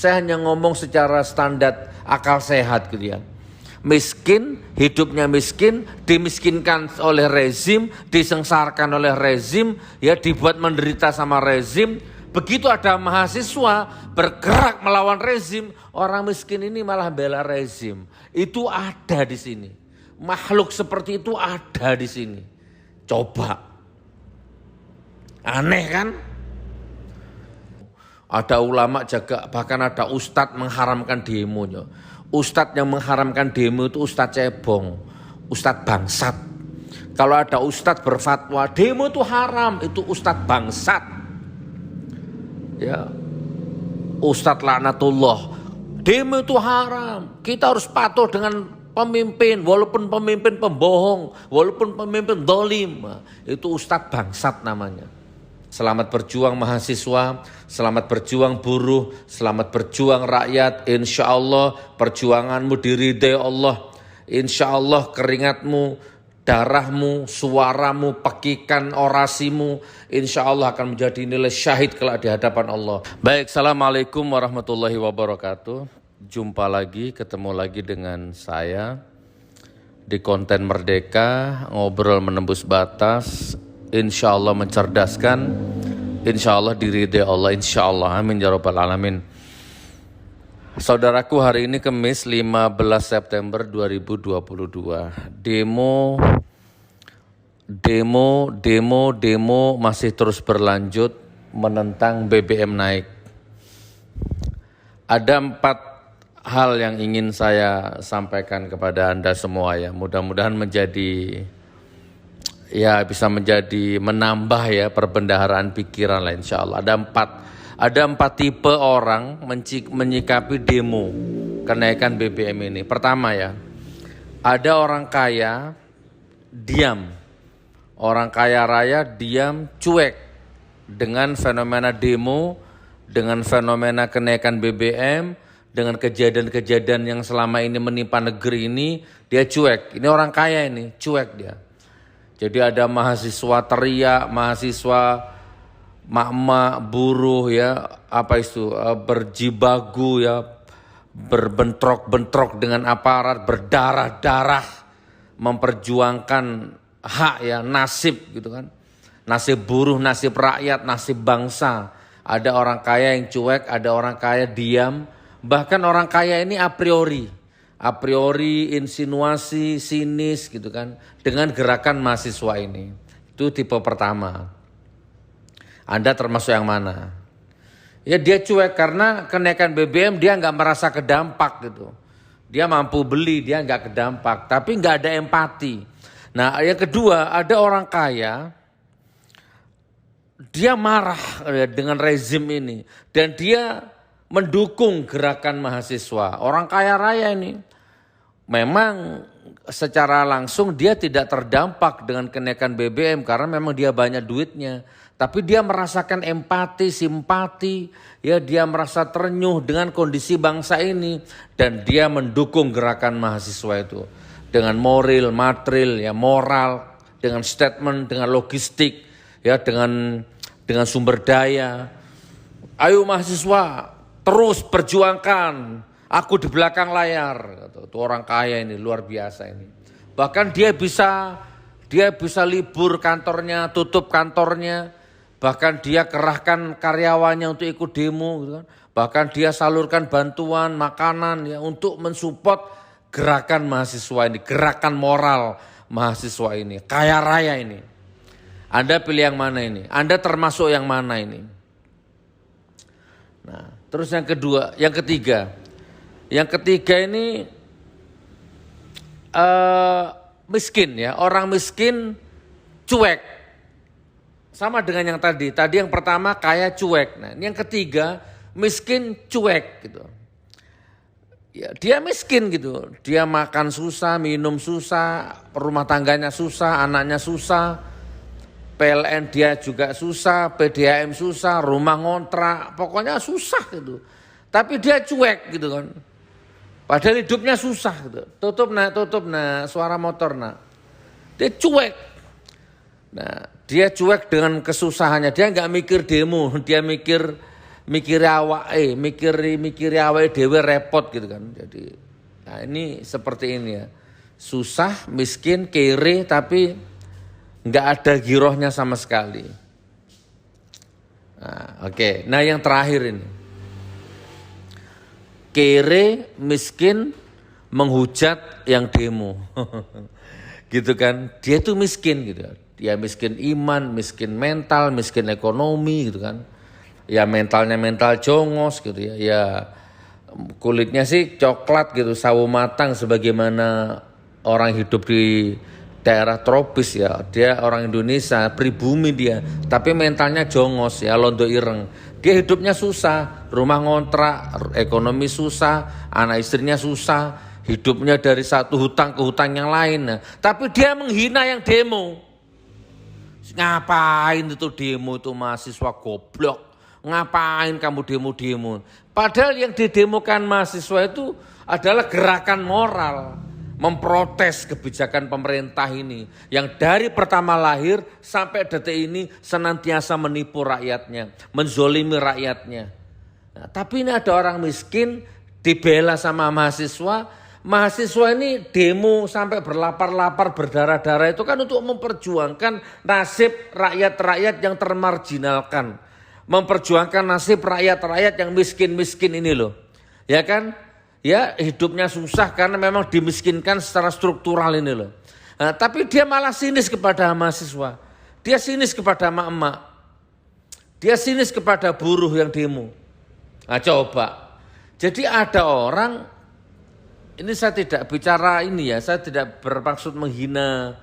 Saya hanya ngomong secara standar akal sehat gitu ya. Miskin, hidupnya miskin, dimiskinkan oleh rezim, disengsarkan oleh rezim, ya dibuat menderita sama rezim. Begitu ada mahasiswa bergerak melawan rezim, orang miskin ini malah bela rezim. Itu ada di sini. Makhluk seperti itu ada di sini. Coba. Aneh kan? Ada ulama jaga, bahkan ada ustadz mengharamkan demo. Ustadz yang mengharamkan demo itu ustadz cebong, ustadz bangsat. Kalau ada ustadz berfatwa demo itu haram, itu ustadz bangsat. Ya, ustadz laknatullah, demo itu haram. Kita harus patuh dengan pemimpin, walaupun pemimpin pembohong, walaupun pemimpin dolim. Itu ustadz bangsat namanya. Selamat berjuang mahasiswa, selamat berjuang buruh, selamat berjuang rakyat. Insya Allah perjuanganmu diridai Allah. Insya Allah keringatmu, darahmu, suaramu, pekikan orasimu, insya Allah akan menjadi nilai syahid kelak di hadapan Allah. Baik, Assalamualaikum warahmatullahi wabarakatuh. Jumpa lagi, ketemu lagi dengan saya di konten Merdeka, ngobrol menembus batas. Insya Allah mencerdaskan, insya Allah diridai Allah, insya Allah, amin ya rabbal alamin. Saudaraku, hari ini Kamis 15 September 2022, demo masih terus berlanjut menentang BBM naik. Ada 4 hal yang ingin saya sampaikan kepada Anda semua ya, mudah-mudahan bisa menjadi menambah ya perbendaharaan pikiran lah insya Allah. Ada empat tipe orang menyikapi demo kenaikan BBM ini. Pertama ya, ada orang kaya diam, orang kaya raya diam cuek dengan fenomena demo, dengan fenomena kenaikan BBM, dengan kejadian-kejadian yang selama ini menimpa negeri ini, dia cuek. Ini orang kaya ini, cuek dia. Jadi ada mahasiswa teriak, mahasiswa mak-mak buruh ya, berjibagu ya, berbentrok-bentrok dengan aparat, berdarah-darah, memperjuangkan hak ya, nasib gitu kan. Nasib buruh, nasib rakyat, nasib bangsa. Ada orang kaya yang cuek, ada orang kaya diam, bahkan orang kaya ini a priori insinuasi, sinis gitu kan, dengan gerakan mahasiswa ini. Itu tipe pertama. Anda termasuk yang mana? Ya dia cuek karena kenaikan BBM dia nggak merasa kedampak gitu. Dia mampu beli, dia nggak kedampak, tapi nggak ada empati. Nah yang kedua, ada orang kaya, dia marah dengan rezim ini dan dia mendukung gerakan mahasiswa. Orang kaya raya ini. Memang secara langsung dia tidak terdampak dengan kenaikan BBM karena memang dia banyak duitnya. Tapi dia merasakan empati, simpati, ya dia merasa terenyuh dengan kondisi bangsa ini. Dan dia mendukung gerakan mahasiswa itu. Dengan moral, material, ya moral, dengan statement, dengan logistik, ya dengan sumber daya. Ayo mahasiswa, terus perjuangkan. Aku di belakang layar, itu orang kaya ini luar biasa ini. Bahkan dia bisa libur kantornya, tutup kantornya, bahkan dia kerahkan karyawannya untuk ikut demo, gitu kan. Bahkan dia salurkan bantuan makanan ya untuk mensupport gerakan mahasiswa ini, gerakan moral mahasiswa ini, kaya raya ini. Anda pilih yang mana ini? Anda termasuk yang mana ini? Nah, terus yang ketiga. Yang ketiga ini miskin ya, orang miskin cuek. Sama dengan yang tadi yang pertama kaya cuek. Nah ini yang ketiga miskin cuek gitu. Ya, dia miskin gitu, dia makan susah, minum susah, rumah tangganya susah, anaknya susah, PLN dia juga susah, PDAM susah, rumah ngontrak, pokoknya susah gitu. Tapi dia cuek gitu kan. Padahal hidupnya susah gitu. Tutup nak, suara motor nak. Dia cuek. Nah, dia cuek dengan kesusahannya. Dia nggak mikir demo, dia mikir mikiri awake dhewe repot gitu kan. Jadi nah ini seperti ini ya. Susah, miskin, kere tapi nggak ada girohnya sama sekali. Nah, oke. Nah yang terakhir ini. Kere, miskin, menghujat yang demo. Gitu kan. Dia tuh miskin gitu. Ya miskin iman, miskin mental, miskin ekonomi gitu kan. Ya mentalnya mental jongos gitu ya. Ya kulitnya sih coklat gitu, sawo matang sebagaimana orang hidup di daerah tropis ya. Dia orang Indonesia, pribumi dia, tapi mentalnya jongos ya, londo ireng. Dia hidupnya susah, rumah ngontrak, ekonomi susah, anak istrinya susah, hidupnya dari satu hutang ke hutang yang lain. Nah, tapi dia menghina yang demo. Ngapain itu demo itu mahasiswa goblok? Ngapain kamu demo-demo? Padahal yang didemokan mahasiswa itu adalah gerakan moral. Memprotes kebijakan pemerintah ini. Yang dari pertama lahir sampai detik ini senantiasa menipu rakyatnya. Menzolimi rakyatnya. Nah, tapi ini ada orang miskin dibela sama mahasiswa. Mahasiswa ini demo sampai berlapar-lapar berdarah-darah itu kan untuk memperjuangkan nasib rakyat-rakyat yang termarginalkan. Memperjuangkan nasib rakyat-rakyat yang miskin-miskin ini loh. Ya kan? Ya hidupnya susah karena memang dimiskinkan secara struktural ini loh. Nah, tapi dia malah sinis kepada mahasiswa. Dia sinis kepada emak-emak. Dia sinis kepada buruh yang demo. Nah coba. Jadi ada orang, ini saya tidak bicara ini ya, saya tidak bermaksud menghina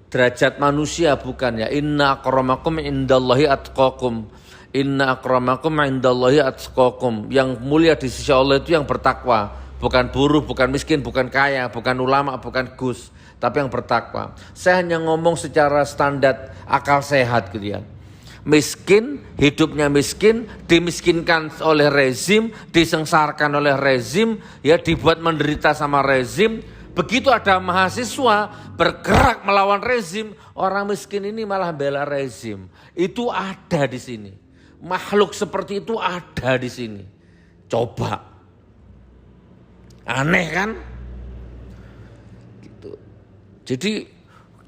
derajat manusia, bukan ya. Inna akramakum indallahi atqakum. Inna akramakum indallahi atqakum. Yang mulia di sisi Allah itu yang bertakwa. Bukan buruh, bukan miskin, bukan kaya, bukan ulama, bukan gus. Tapi yang bertakwa. Saya hanya ngomong secara standar akal sehat gitu ya. Miskin, hidupnya miskin, dimiskinkan oleh rezim, disengsarkan oleh rezim, ya dibuat menderita sama rezim. Begitu ada mahasiswa bergerak melawan rezim, orang miskin ini malah bela rezim. Itu ada di sini. Makhluk seperti itu ada di sini. Coba. Aneh kan? Gitu. Jadi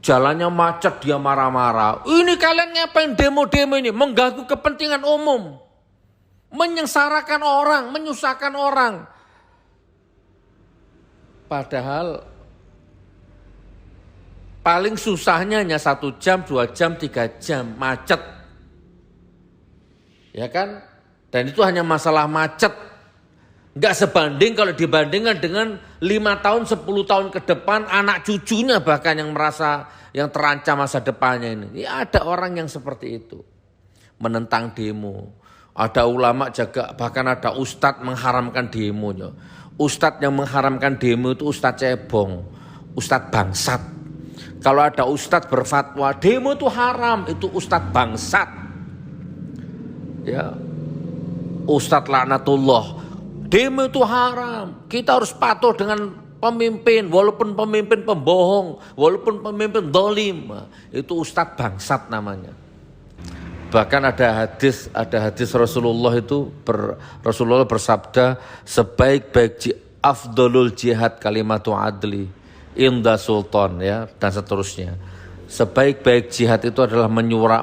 jalannya macet dia marah-marah. Ini kalian ngapain demo-demo ini? Mengganggu kepentingan umum. Menyengsarakan orang, menyusahkan orang. Padahal paling susahnya hanya 1 jam, 2 jam, 3 jam macet. Ya kan? Dan itu hanya masalah macet. Enggak sebanding kalau dibandingkan dengan 5 tahun, 10 tahun ke depan anak cucunya bahkan yang merasa yang terancam masa depannya ini. Ya ada orang yang seperti itu. Menentang demo. Ada ulama juga, bahkan ada ustadz mengharamkan demo. Ustadz yang mengharamkan demo itu ustadz cebong. Ustadz bangsat. Kalau ada ustadz berfatwa demo itu haram, itu ustadz bangsat. Ya. Ustadz laknatullah. Demo itu haram. Kita harus patuh dengan pemimpin. Walaupun pemimpin pembohong. Walaupun pemimpin dolim. Itu ustadz bangsat namanya. Bahkan ada hadis Rasulullah itu. Rasulullah bersabda. Sebaik-baik afdolul jihad kalimatu adli. Inda sultan ya. Dan seterusnya. Sebaik-baik jihad itu adalah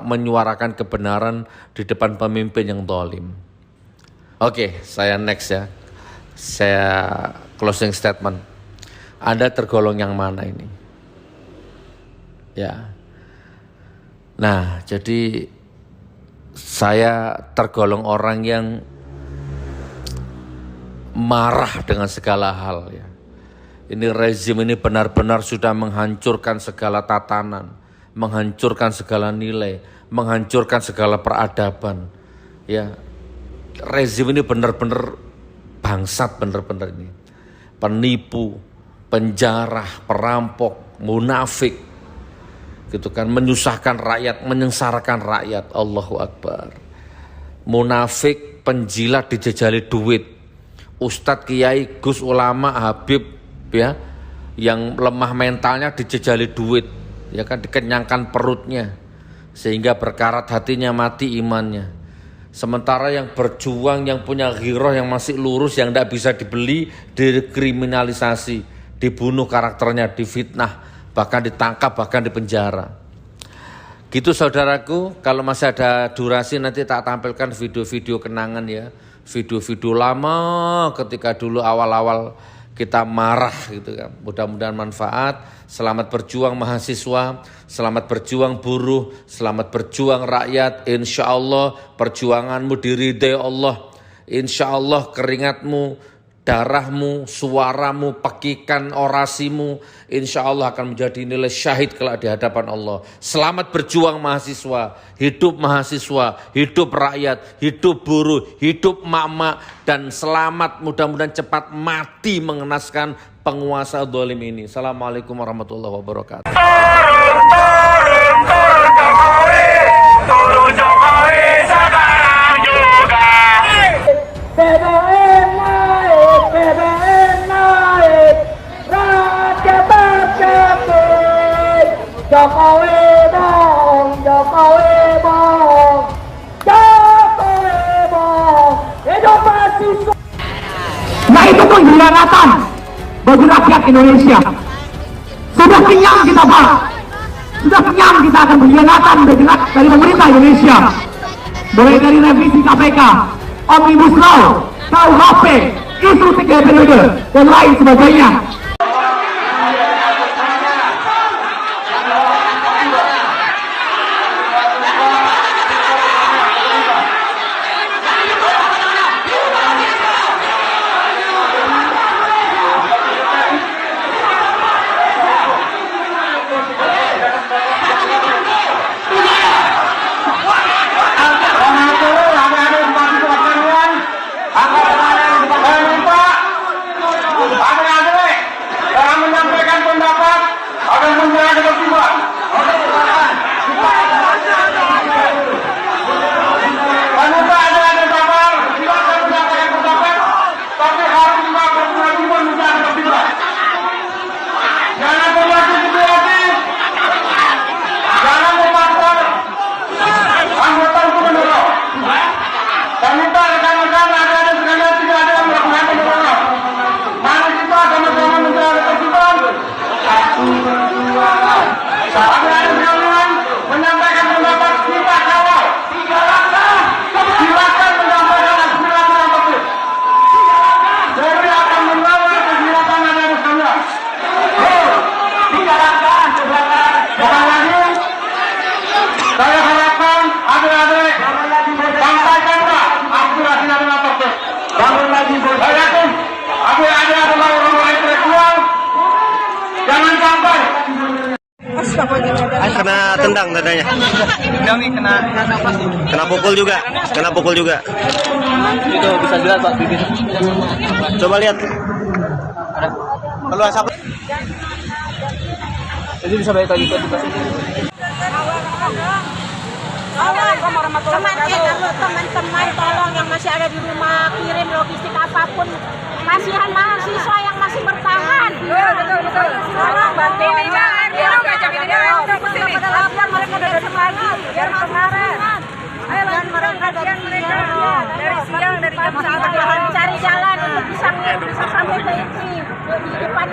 menyuarakan kebenaran di depan pemimpin yang dolim. Oke, saya next ya. Saya closing statement. Anda tergolong yang mana ini? Ya. Nah, jadi saya tergolong orang yang marah dengan segala hal ya. Ini rezim ini benar-benar sudah menghancurkan segala tatanan, menghancurkan segala nilai, menghancurkan segala peradaban. Ya. Rezim ini benar-benar bangsat benar-benar ini. Penipu, penjarah, perampok, munafik. Gitu kan, menyusahkan rakyat, menyengsarakan rakyat. Allahu Akbar. Munafik, penjilat dijejali duit. Ustadz, kiai, gus, ulama, habib ya, yang lemah mentalnya dijejali duit. Ya kan, dikenyangkan perutnya sehingga berkarat hatinya, mati imannya. Sementara yang berjuang, yang punya ghiroh, yang masih lurus, yang tidak bisa dibeli, dikriminalisasi, dibunuh karakternya, difitnah, bahkan ditangkap, bahkan dipenjara. Gitu saudaraku, kalau masih ada durasi nanti tak tampilkan video-video kenangan ya. Video-video lama ketika dulu awal-awal kita marah gitu kan. Mudah-mudahan manfaat. Selamat berjuang mahasiswa, selamat berjuang buruh, selamat berjuang rakyat. Insya Allah perjuanganmu diridai Allah. Insya Allah keringatmu, darahmu, suaramu, pekikan orasimu, insya Allah akan menjadi nilai syahid kelak di hadapan Allah. Selamat berjuang mahasiswa, hidup rakyat, hidup buruh, hidup mak-mak, dan selamat mudah-mudahan cepat mati mengenaskan penguasa zalim ini. Assalamualaikum warahmatullahi wabarakatuh. Turun Jokowi sekarang juga. BBM naik, rakyat terkepit. Jokowi bohong, hidup mahasiswa. Nah itu pengkhianatan bagi rakyat Indonesia. Sudah kenyang kita Pak, sudah kenyang kita akan pengkhianatan dari pemerintah Indonesia. Mulai dari revisi KPK, Omnibus Law, KUHP, isu 3 periode, dan lain sebagainya. Kena tendang dadanya. Kena pukul juga. Itu bisa dilihat Pak bibir. Coba lihat. Kalau asap. Jadi bisa balik lagi ke sini. Assalamualaikum warahmatullahi wabarakatuh. Teman-teman tolong yang masih ada di rumah kirim logistik apapun. Kasihan mahasiswa yang masih bertahan. Betul. Tolong bantu ini jangan mereka datang lagi. Biar kemarin. Dan mereka dari siang dari jam 1 cari jalan untuk bisa sampai ke ini di depan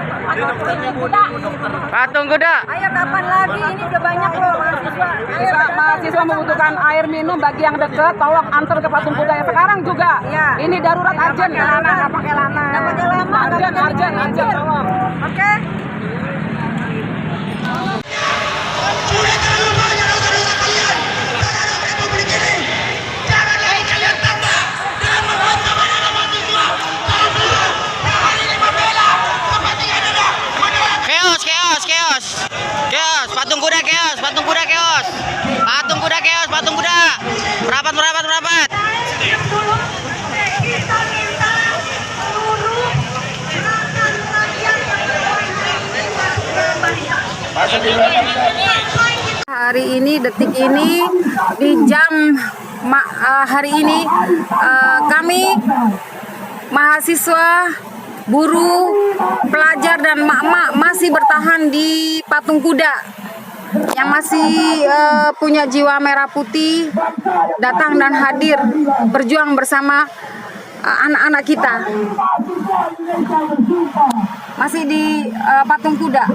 Patung Kuda. Ayo kapan lagi? Ini udah banyak loh mahasiswa. Mahasiswa membutuhkan air minum bagi yang dekat, tolong antar ke Patung Kuda yang sekarang juga. Ya. Ini darurat urgent. Nggak pakai lama. Urgent, tolong. Oke. Keos, patung kuda keos. Merapat. Hari ini, detik ini, di jam hari ini, kami mahasiswa, buruh, pelajar dan mak-mak masih bertahan di Patung Kuda. yang masih punya jiwa merah putih datang dan hadir berjuang bersama anak-anak kita masih di patung kuda.